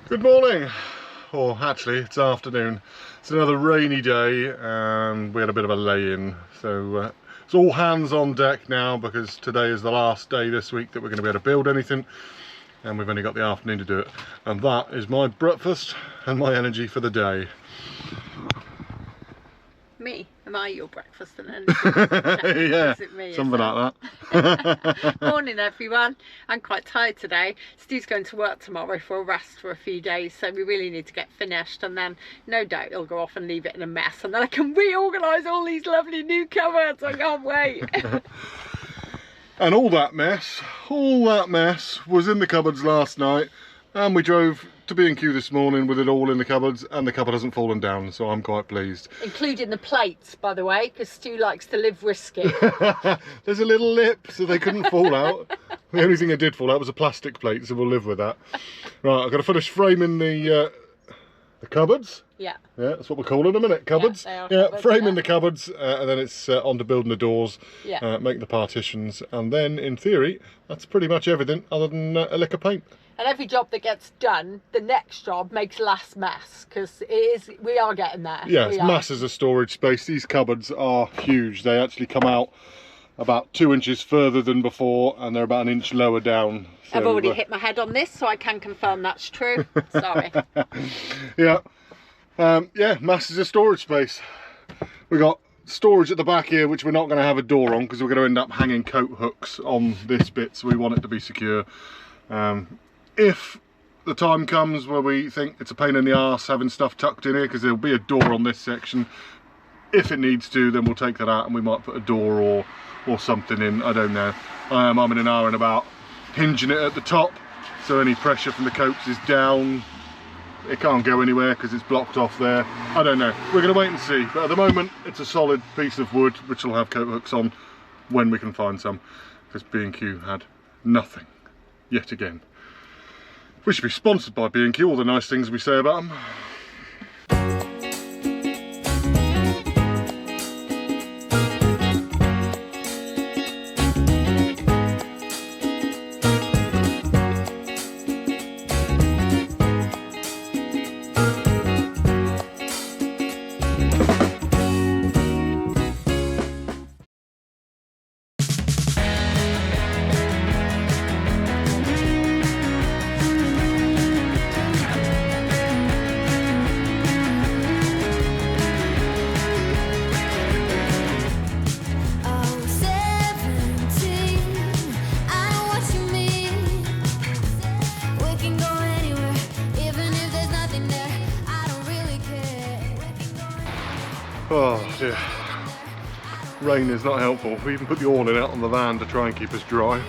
Good morning, or actually it's afternoon. It's another rainy day and we had a bit of a lay-in, so it's all hands on deck now because today is the last day this week that we're going to be able to build anything, and we've only got the afternoon to do it. And that is my breakfast and my energy for the day. Me? Am I your breakfast and energy? Yeah, is it me, something like that. Morning everyone. I'm quite tired today. Stu's going to work tomorrow for a rest for a few days, so we really need to get finished, and then no doubt he'll go off and leave it in a mess, and then I can reorganise all these lovely new cupboards. I can't wait. And all that mess was in the cupboards last night, and we drove to B&Q this morning with it all in the cupboards, and the cupboard hasn't fallen down, so I'm quite pleased. Including the plates, by the way, because Stu likes to live risky. There's a little lip, so they couldn't fall out. The only thing that did fall out was a plastic plate, so we'll live with that. Right, I've got to finish framing the cupboards. Yeah. Yeah, that's what we're calling them, isn't it? Cupboards. Yeah, cupboards, framing the cupboards, and then it's on to building the doors, making the partitions, and then in theory, that's pretty much everything other than a lick of paint. And every job that gets done, the next job makes less mess, because we are getting there. Yeah, it's masses of storage space. These cupboards are huge. They actually come out about 2 inches further than before, and they're about an inch lower down. So, I've already hit my head on this, so I can confirm that's true. Sorry. Yeah. Yeah, masses of storage space. We got storage at the back here, which we're not going to have a door on because we're going to end up hanging coat hooks on this bit, so we want it to be secure. If the time comes where we think it's a pain in the arse having stuff tucked in here, because there'll be a door on this section, if it needs to, then we'll take that out and we might put a door or something in. I don't know. I'm in an hour and about hinging it at the top, so any pressure from the coats is down. It can't go anywhere because it's blocked off there. I don't know. We're going to wait and see. But at the moment, it's a solid piece of wood which will have coat hooks on when we can find some, because B&Q had nothing yet again. We should be sponsored by B&Q, all the nice things we say about them. Oh dear, rain is not helpful. We even put the awning out on the van to try and keep us dry.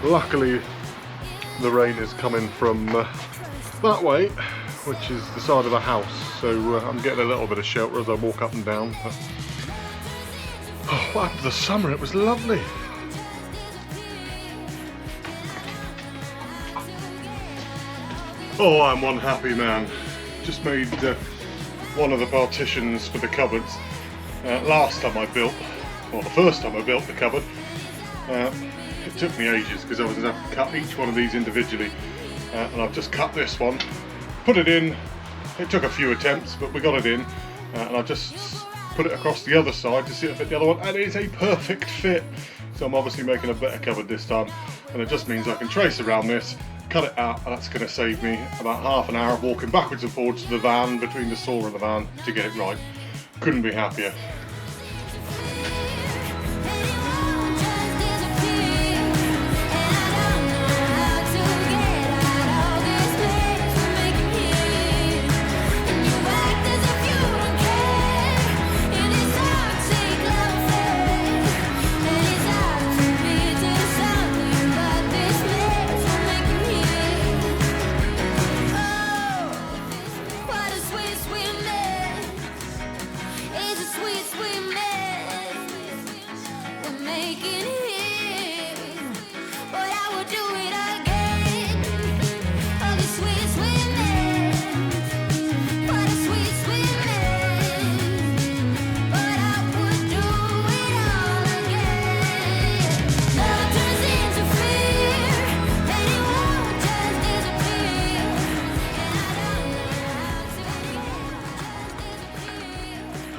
Luckily the rain is coming from that way, which is the side of the house, so I'm getting a little bit of shelter as I walk up and down. But, what happened to the summer? It was lovely. Oh, I'm one happy man. Just made one of the partitions for the cupboards. Last time I built, or the first time I built the cupboard, it took me ages because I was going to have to cut each one of these individually, and I've just cut this one, put it in. It took a few attempts, but we got it in, and I just put it across the other side to see if it fit the other one, and it's a perfect fit. So I'm obviously making a better cupboard this time, and it just means I can trace around this, cut it out, and that's going to save me about half an hour of walking backwards and forwards to the van, between the saw and the van, to get it right. Couldn't be happier. Sweet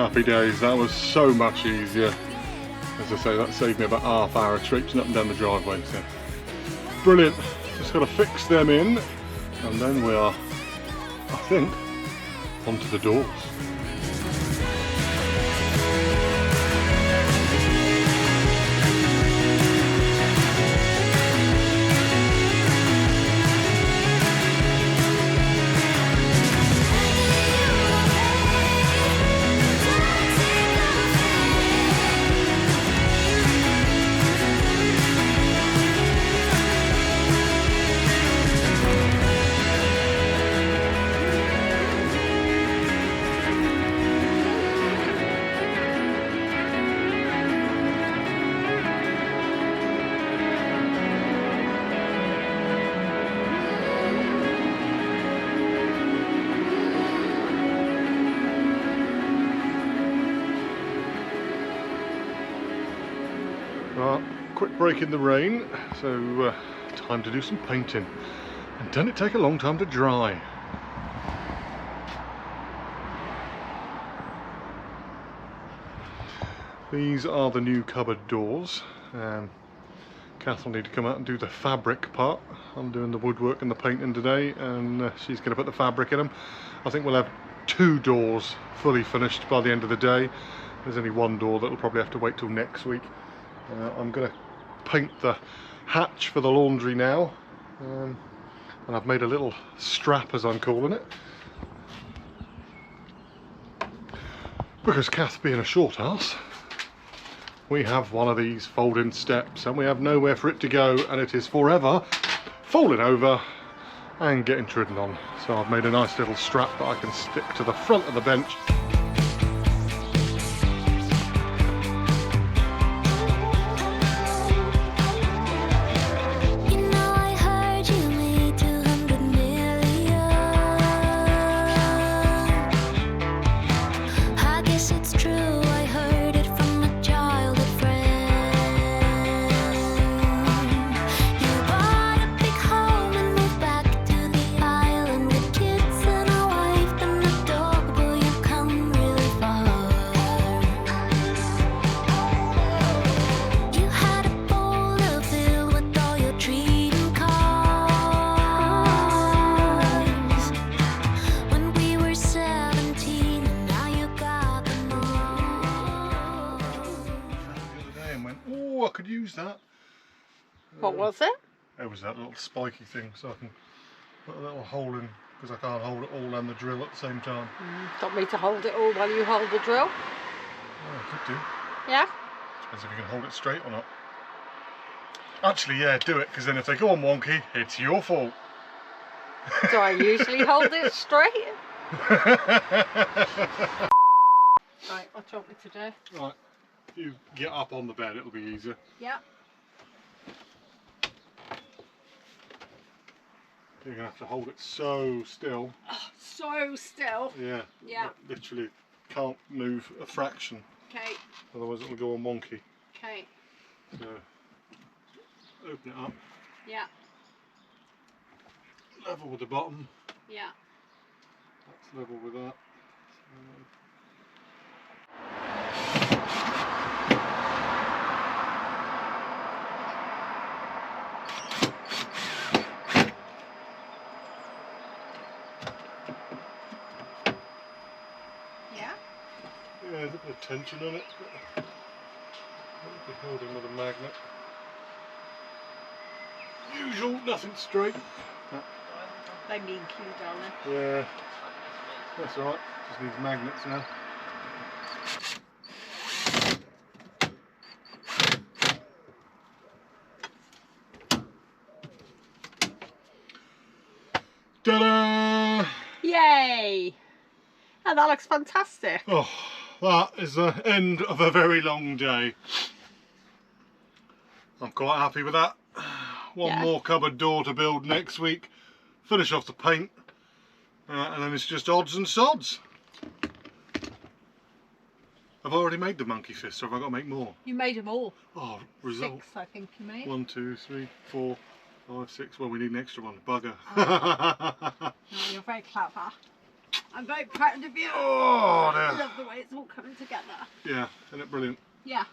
Happy days, that was so much easier. As I say, that saved me about half hour traipsing up and down the driveway. So brilliant. Just got to fix them in, and then we are, I think, onto the doors. Right, quick break in the rain, so time to do some painting. And doesn't it take a long time to dry? These are the new cupboard doors. Kath will need to come out and do the fabric part. I'm doing the woodwork and the painting today, and she's going to put the fabric in them. I think we'll have 2 doors fully finished by the end of the day. There's only 1 door that will probably have to wait till next week. I'm going to paint the hatch for the laundry now, and I've made a little strap, as I'm calling it, because Kath being a short ass, we have one of these folding steps and we have nowhere for it to go, and it is forever falling over and getting trodden on. So I've made a nice little strap that I can stick to the front of the bench. Oh, I could use that. What was it? It was that little spiky thing, so I can put a little hole in, because I can't hold it all and the drill at the same time. Got me to hold it all while you hold the drill? Oh, I could do. Yeah? Depends if you can hold it straight or not. Actually, yeah, do it, because then if they go on wonky, it's your fault. Do I usually hold it straight? Right, what do you want me to do? Right, if you get up on the bed, it'll be easier. Yeah. You're going to have to hold it so still. Oh, so still. Yeah. Yeah. Literally can't move a fraction. Okay. Otherwise it'll go on wonky. Okay. So, open it up. Yeah. Level with the bottom. Yeah. That's level with that. Yeah. Yeah, there's a bit of tension on it. But it'll be held in with a magnet. Usual, nothing straight. They mean cue, darling. Yeah, that's alright. Just needs magnets now. Ta-da! Yay! Oh, that looks fantastic. Oh, that is the end of a very long day. I'm quite happy with that. One more cupboard door to build next week. Finish off the paint. And then it's just odds and sods. I've already made the monkey fist, or have I got to make more? You made them all. Oh, result. 6, I think you made. 1, 2, 3, 4, 5, 6. Well, we need an extra one. Bugger. Oh. No, you're very clever. I'm very proud of you. Oh, I dear. love the way it's all coming together. Yeah, isn't it brilliant? Yeah,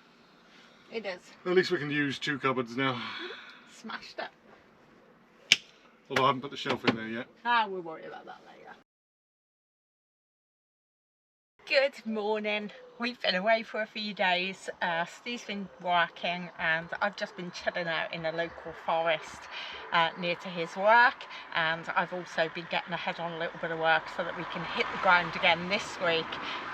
it is. At least we can use 2 cupboards now. Smashed it. Although I haven't put the shelf in there yet. We'll worry about that later. Good morning. We've been away for a few days. Steve's been working and I've just been chilling out in a local forest near to his work, and I've also been getting ahead on a little bit of work so that we can hit the ground again this week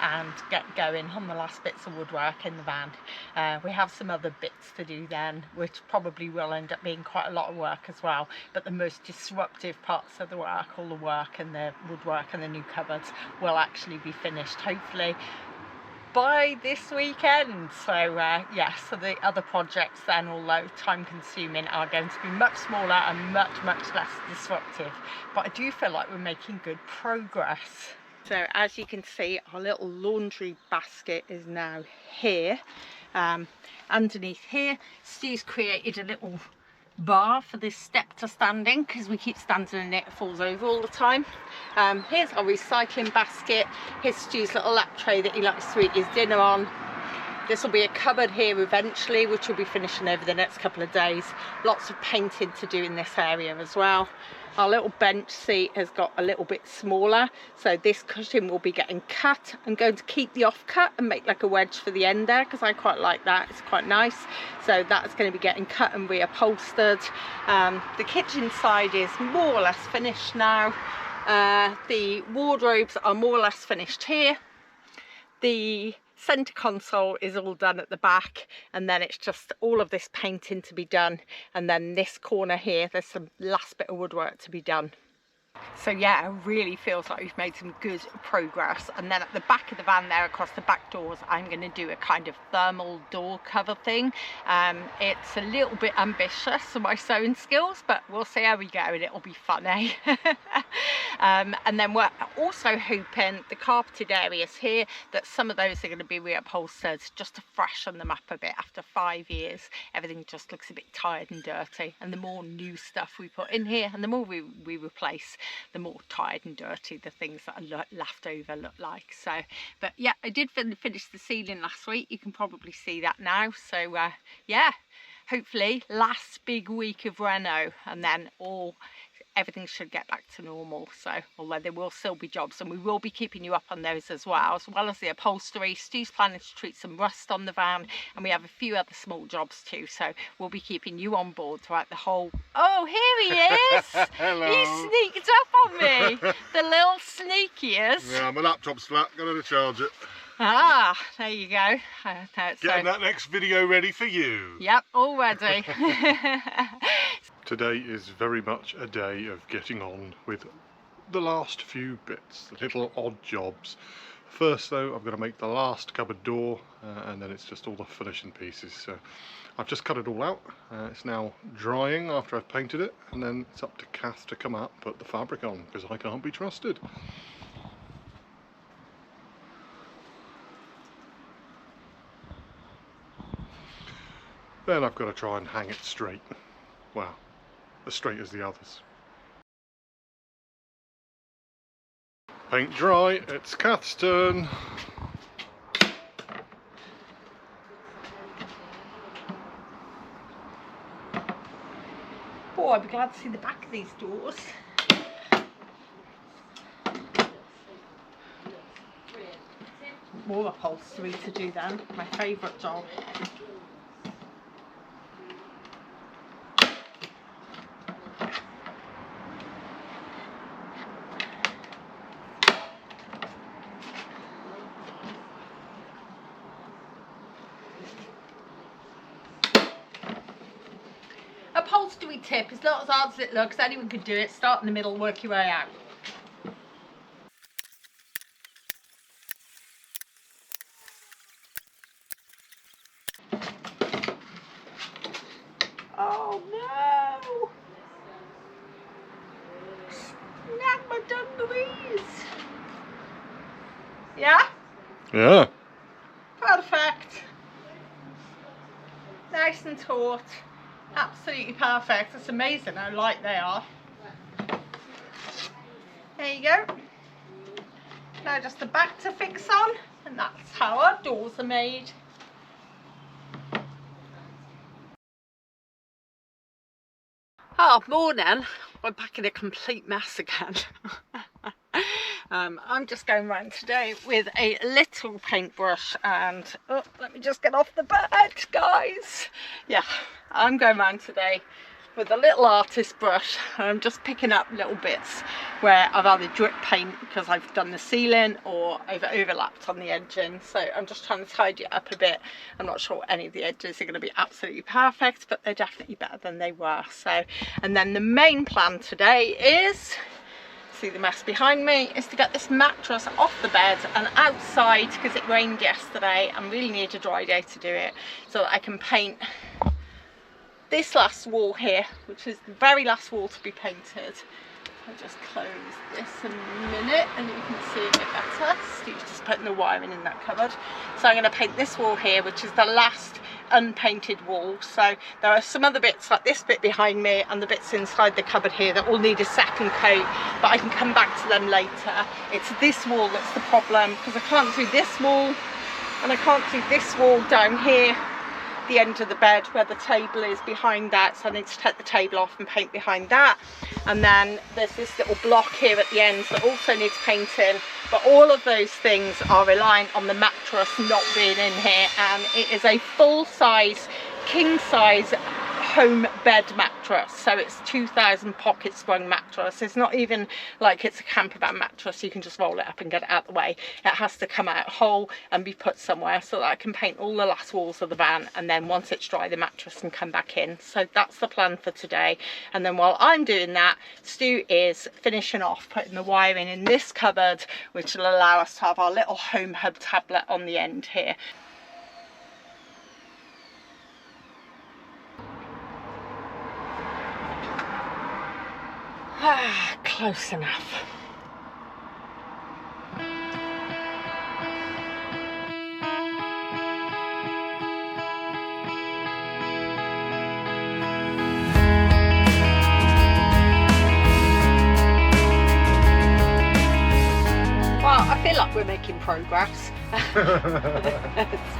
and get going on the last bits of woodwork in the van. We have some other bits to do then, which probably will end up being quite a lot of work as well, but the most disruptive parts of the work, all the work and the woodwork and the new cupboards, will actually be finished hopefully by this weekend. So yeah, so the other projects then, although time consuming, are going to be much smaller and much less disruptive, but I do feel like we're making good progress. So as you can see, our little laundry basket is now here. Underneath here, Stu's created a little bar for this step to stand in because we keep standing in it, falls over all the time. Here's our recycling basket. Here's Stu's little lap tray that he likes to eat his dinner on. This will be a cupboard here eventually, which will be finishing over the next couple of days. Lots of painting to do in this area as well. Our little bench seat has got a little bit smaller, so this cushion will be getting cut. I'm going to keep the offcut and make like a wedge for the end there because I quite like that, it's quite nice. So that's going to be getting cut and reupholstered. The kitchen side is more or less finished now. The wardrobes are more or less finished here. The centre console is all done at the back, and then it's just all of this painting to be done, and then this corner here there's some last bit of woodwork to be done. So yeah, it really feels like we've made some good progress. And then at the back of the van there, across the back doors, I'm going to do a kind of thermal door cover thing. It's a little bit ambitious for my sewing skills, but we'll see how we go and it'll be fun, eh? And then we're also hoping the carpeted areas here, that some of those are going to be reupholstered just to freshen them up a bit. After 5 years, everything just looks a bit tired and dirty, and the more new stuff we put in here and the more we replace, the more tired and dirty the things that are left over look like. So, but yeah, I did finish the ceiling last week. You can probably see that now. So yeah, hopefully last big week of reno, and then everything should get back to normal. So, although there will still be jobs, and we will be keeping you up on those as well as the upholstery. Stu's planning to treat some rust on the van, and we have a few other small jobs too, so we'll be keeping you on board throughout the whole... Oh, here he is! Hello. He sneaked up on me! The little sneakiest. Yeah, my laptop's flat, gonna charge it. Ah, there you go. Getting that next video ready for you. Yep, all ready. Today is very much a day of getting on with the last few bits, the little odd jobs. First though, I've got to make the last cupboard door, and then it's just all the finishing pieces. So I've just cut it all out. It's now drying after I've painted it, and then it's up to Kath to come out and put the fabric on, because I can't be trusted. Then I've got to try and hang it straight. Well, as straight as the others. Paint dry, it's Kath's turn. Oh, I'd be glad to see the back of these doors. More upholstery to do then, my favourite job. Upholstery tip, it's not as hard as it looks, anyone can do it. Start in the middle, work your way out. Oh no! Snag my dungarees! Yeah? Yeah. Perfect. Nice and taut. Absolutely perfect. It's amazing how light they are. There you go. Now just the back to fix on, and that's how our doors are made. Oh, morning. We're back in a complete mess again. I'm just going around today with a little paintbrush and, oh, let me just get off the bed, guys. Yeah, I'm going around today with a little artist brush. I'm just picking up little bits where I've either drip paint because I've done the ceiling or I've overlapped on the edging. So I'm just trying to tidy it up a bit. I'm not sure any of the edges are going to be absolutely perfect, but they're definitely better than they were. So, and then the main plan today is, see the mess behind me, is to get this mattress off the bed and outside because it rained yesterday and really need a dry day to do it so that I can paint this last wall here, which is the very last wall to be painted. I'll just close this a minute and you can see a bit better. Steve's just putting the wiring in that cupboard. So I'm going to paint this wall here, which is the last unpainted wall. So there are some other bits like this bit behind me and the bits inside the cupboard here that all need a second coat, but I can come back to them later. It's this wall that's the problem because I can't do this wall and I can't do this wall down here, the end of the bed where the table is behind that, so I need to take the table off and paint behind that. And then there's this little block here at the end that also needs painting, but all of those things are reliant on the mattress not being in here, and it is a full-size king size home bed mattress, so it's 2000 pocket sprung mattress. It's not even like it's a camper van mattress, you can just roll it up and get it out the way. It has to come out whole and be put somewhere so that I can paint all the last walls of the van, and then once it's dry the mattress can come back in. So that's the plan for today. And then while I'm doing that, Stu is finishing off putting the wiring in this cupboard, which will allow us to have our little home hub tablet on the end here. Ah, close enough. Well, I feel like we're making progress.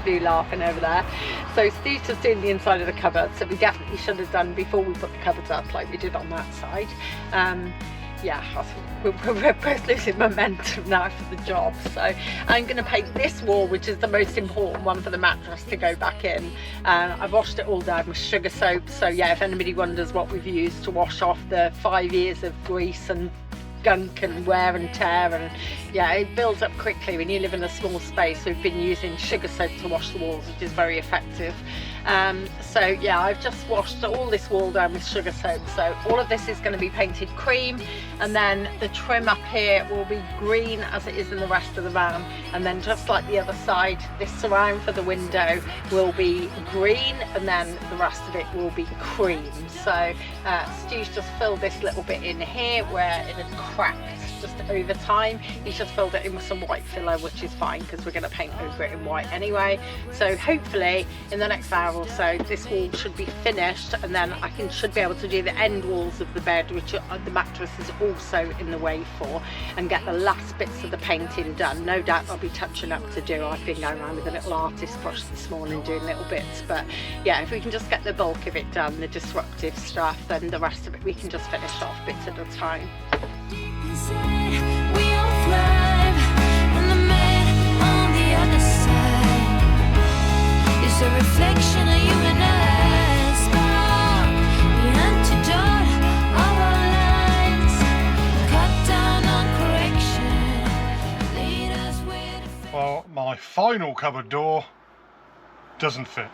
Stu laughing over there. So Stu's just doing the inside of the cupboard, so we definitely should have done before we put the cupboards up like we did on that side. Yeah, we're both losing momentum now for the job. So I'm going to paint this wall, which is the most important one for the mattress to go back in. I've washed it all down with sugar soap, so yeah, if anybody wonders what we've used to wash off the 5 years of grease and gunk and wear and tear, and yeah, it builds up quickly when you live in a small space. We've been using sugar soap to wash the walls, which is very effective. So yeah, I've just washed all this wall down with sugar soap. So all of this is going to be painted cream, and then the trim up here will be green as it is in the rest of the van, and then just like the other side, this surround for the window will be green, and then the rest of it will be cream. So Stu's just filled this little bit in here where it had cracked just over time. He's just filled it in with some white filler, which is fine because we're going to paint over it in white anyway. So hopefully in the next hour or so this wall should be finished, and then I should be able to do the end walls of the bed, which the mattress is also in the way for, and get the last bits of the painting done. No doubt I'll be touching up to do. I've been going around with a little artist brush this morning doing little bits, but yeah, if we can just get the bulk of it done, the disruptive stuff, then the rest of it we can just finish off bits at a time. We all thrive, and the man on the other side is a reflection of you and I. Spark, the antidote of our lives. Cut down on correction, lead us where to fail. Well, my final cupboard door doesn't fit.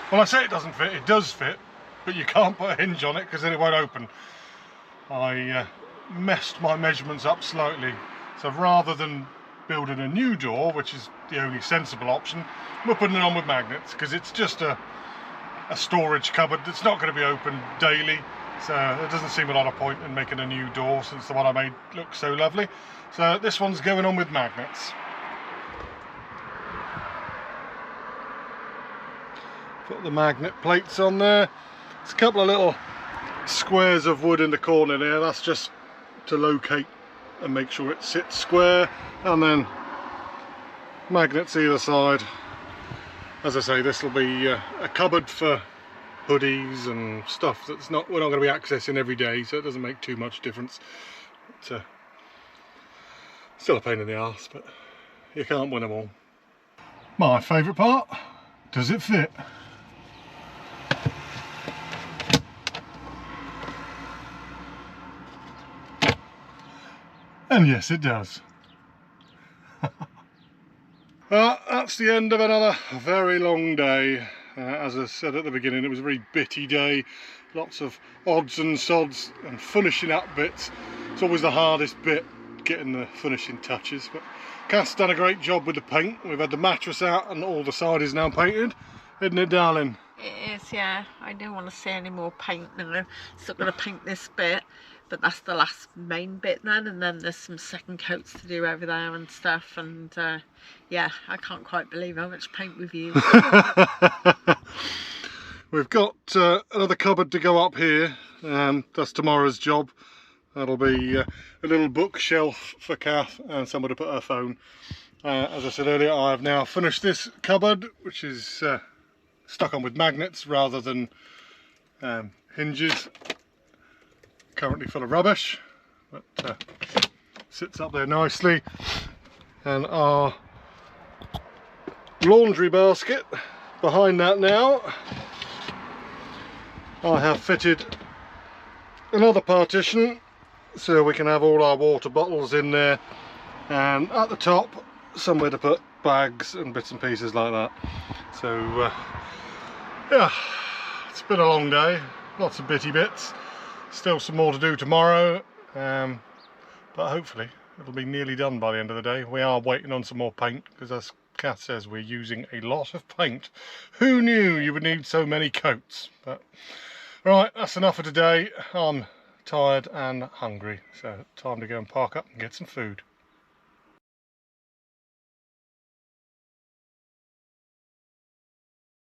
When I say it doesn't fit, it does fit, but you can't put a hinge on it because then it won't open. I messed my measurements up slightly, so rather than building a new door, which is the only sensible option, we're putting it on with magnets because it's just a storage cupboard that's not going to be opened daily, so there doesn't seem a lot of point in making a new door since the one I made looks so lovely. So this one's going on with magnets. Put the magnet plates on there. There's a couple of little squares of wood in the corner there, that's just to locate and make sure it sits square, and then magnets either side. As I say, this will be a cupboard for hoodies and stuff that's we're not going to be accessing every day, so it doesn't make too much difference. But, still a pain in the arse, but you can't win them all. My favourite part, does it fit? And yes, it does. That's the end of another very long day. As I said at the beginning, it was a very bitty day. Lots of odds and sods and finishing up bits. It's always the hardest bit, getting the finishing touches. But Cass done a great job with the paint. We've had the mattress out and all the side is now painted. Isn't it, darling? It is, yeah. I don't want to see any more paint now. So I'm going to paint this bit, but that's the last main bit then, and then there's some second coats to do over there and stuff, and yeah, I can't quite believe how much paint we've used. We've got another cupboard to go up here. That's tomorrow's job. That'll be a little bookshelf for Kath and somewhere to put her phone. As I said earlier, I've now finished this cupboard, which is stuck on with magnets rather than hinges. Currently full of rubbish, but sits up there nicely. And our laundry basket behind that now, I have fitted another partition so we can have all our water bottles in there, and at the top somewhere to put bags and bits and pieces like that. So yeah, it's been a long day, lots of bitty bits. Still some more to do tomorrow, but hopefully it'll be nearly done by the end of the day. We are waiting on some more paint, because as Kath says, we're using a lot of paint. Who knew you would need so many coats? But right, that's enough for today. I'm tired and hungry, so time to go and park up and get some food.